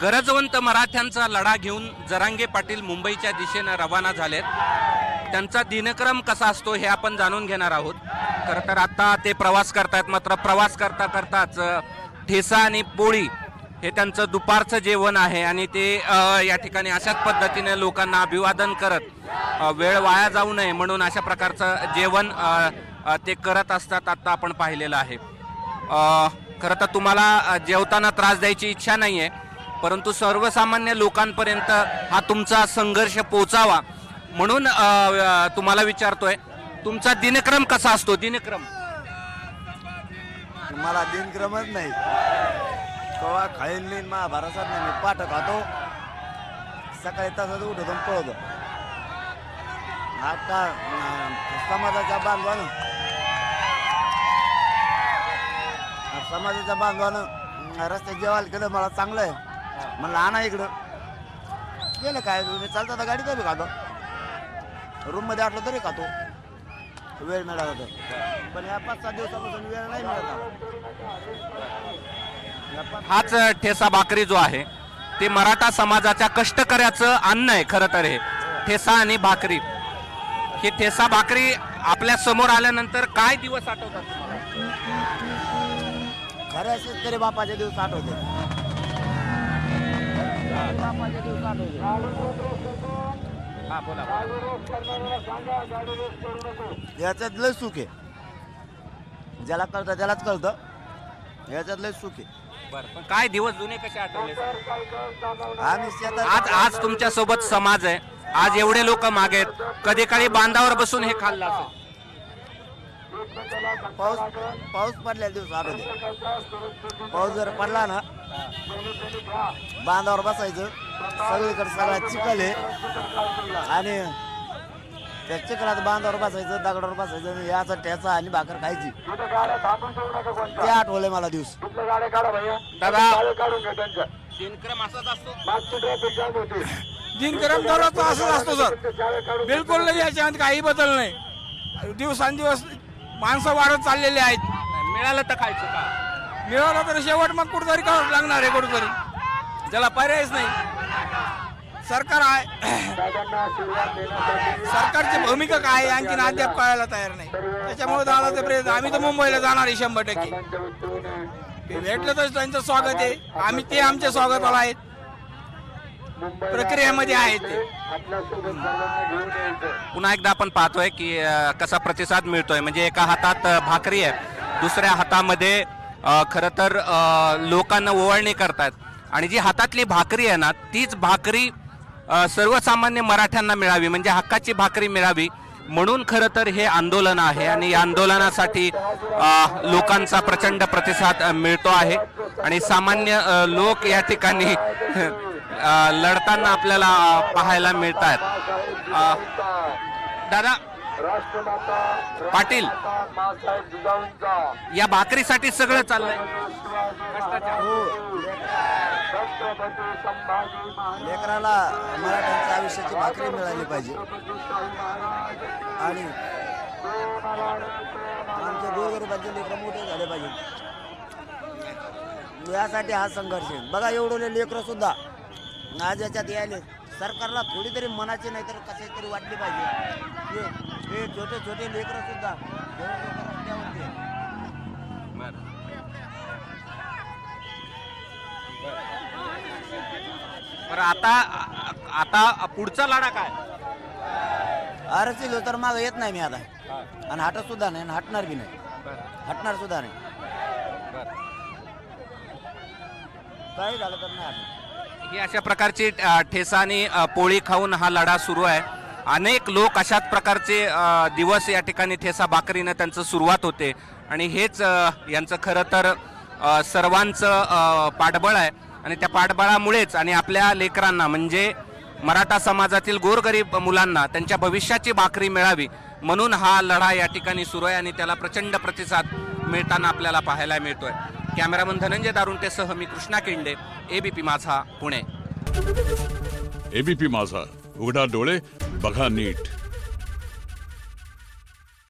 गरजवंत मराठ्यांचा लढा घेऊन जरांगे पाटील मुंबईच्या दिशेने रवाना झालेत। त्यांचा दिनक्रम कसा असतो हे आपण जाणून घेणार आहोत। खरं तर आता ते प्रवास करतात, मात्र प्रवास करता करताच ठेसा आणि पोळी हे त्यांचं दुपारचं जेवण आहे आणि ते या ठिकाणी अशाच पद्धतीने लोकांना अभिवादन करत वेळ वाया जाऊ नये म्हणून अशा प्रकारचं जेवण ते करत असतात। आता आपण पाहिलेलं आहे। खरं तर तुम्हाला जेवताना त्रास द्यायची इच्छा नाही आहे, परंतु सर्वसामान्य लोकांपर्यंत हा तुमचा संघर्ष पोचावा म्हणून तुम्हाला विचारतोय, तुमचा दिनक्रम कसा असतो? दिनक्रम मला दिनक्रमच नाही, कवा खाईल नाही, महाभारतात नाही, मी पाठ खातो, सकाळी तसंच उठतो पळतो। आता समाजाच्या बांधवानं रस्त्यात जेवायला केलं, मला चांगलं आहे म्हणलं आणा इकडं केलं। काय चालतं तर गाडी तरी खातो, रूम मध्ये आटलो तरी खातो वेळ मिळाला तर, पण या 5-7 दिवसापासून वेळ नाही मिळत। हाच ठेसा भाकरी जो आहे ते मराठा समाजाच्या कष्टकऱ्याचं अन्न आहे। खरं तर हे ठेसा आणि भाकरी, ही ठेसा भाकरी आपल्या समोर आल्यानंतर काय दिवस आठवतात? खऱ्या शेतकरी बापाचे दिवस आठवते, बापाचे दिवस आठवते। हा बोला। याच्यात लय सुख आहे, ज्याला कळतं त्यालाच कळतं, याच्यात लय सुख आहे। बरं, पण काय दिवस जुने कसे आठवले? आम्ही शेतात आज तुमच्या सोबत समाज आहे, आज एवढे लोक मागे आहेत, कधी काळी बांधावर बसून हे खाल्लं असेल। पाऊस पडलेल्या दिवस आठवते, पाऊस जर पडला ना बांधावर बसायचं, सगळीकडे सगळा चिखल आहे आणि त्या चिखलात बांधावर बसायचं, दगडावर बसायचं, याचा ठेचा आणि भाकर खायची, ते आठवले मला दिवस। दादा दिनक्रम असाच असतो? दिनक्रम दररोज असंच असतो सर, बिलकुल नाही, याच्यामध्ये काही बदल नाही। दिवसांदिवस माणसं वाढत चाललेले आहेत, मिळालं तर खायचं का? मिळालं तर शेवट मग कुठेतरी करावं लागणार आहे, कुठेतरी ज्याला पर्यायच नाही। सरकार आहे, सरकारची भूमिका काय आणखीन अद्याप कळायला तयार नाही, त्याच्यामुळे दादाचे प्रयत्न, आम्ही तर मुंबईला जाणार आहे 100%। भेटलं तर त्यांचं स्वागत आहे, आम्ही ते आमच्या स्वागताला आहेत, प्रक्रियेमध्ये आहेत ते। पुन्हा एकदा आपण पाहतोय की कसा प्रतिसाद मिळतोय, म्हणजे एका हातात भाकरी आहे, दुसऱ्या हातामध्ये खरं तर लोकांना ओवाळणी करतात आणि जी हातातली भाकरी आहे ना, तीच भाकरी सर्वसामान्य मराठ्यांना मिळावी, म्हणजे हक्काची भाकरी मिळावी म्हणून खरं तर हे आंदोलन आहे आणि या आंदोलनासाठी लोकांचा प्रचंड प्रतिसाद मिळतो आहे आणि सामान्य लोक या ठिकाणी लढताना आपल्याला पाहायला मिळत आहेत। दादा पाटील, या भाकरीसाठी सगळं चाललंय, लेकराला मराठ्यांच्या आयुष्याची भाकरी मिळाली पाहिजे आणि आमच्या गोरगरिबांचे लेकरं मोठे झाले पाहिजे, यासाठी हा संघर्ष आहे। बघा एवढे लेकरं सुद्धा आज याच्यात यायले, सरकारला थोडी तरी मनाची नाही तर कसे तरी वाटली पाहिजे। हे छोटे छोटे लेकरं सुद्धा बरं, आता पुढचा लढा काय? आरक्षण तर मागं येत नाही मी आता, आणि हटत सुद्धा नाही, हटणार बी नाही, हटणार सुद्धा नाही, काही झालं तर नाही हटणार। ही अशा प्रकारची ठेसा आणि पोळी खाऊन हा लढा सुरू आहे। अनेक लोक अशाच प्रकारचे दिवस या ठिकाणी ठेसा भाकरीनं त्यांचं सुरुवात होते आणि हेच यांचं खरं तर सर्वांचं पाठबळ आहे आणि त्या पाठबळामुळेच आणि आपल्या लेकरांना म्हणजे मराठा समाजातील गोरगरीब मुलांना त्यांच्या भविष्याची भाकरी मिळावी म्हणून हा लढा या ठिकाणी सुरू आहे आणि त्याला प्रचंड प्रतिसाद मिळताना आपल्याला पाहायला मिळतोय। कॅमेरामन धनंजय दारुंटेसह मी कृष्णा केंडे, एबीपी माझा, पुणे। एबीपी माझा, उघडा डोळे बघा नीट।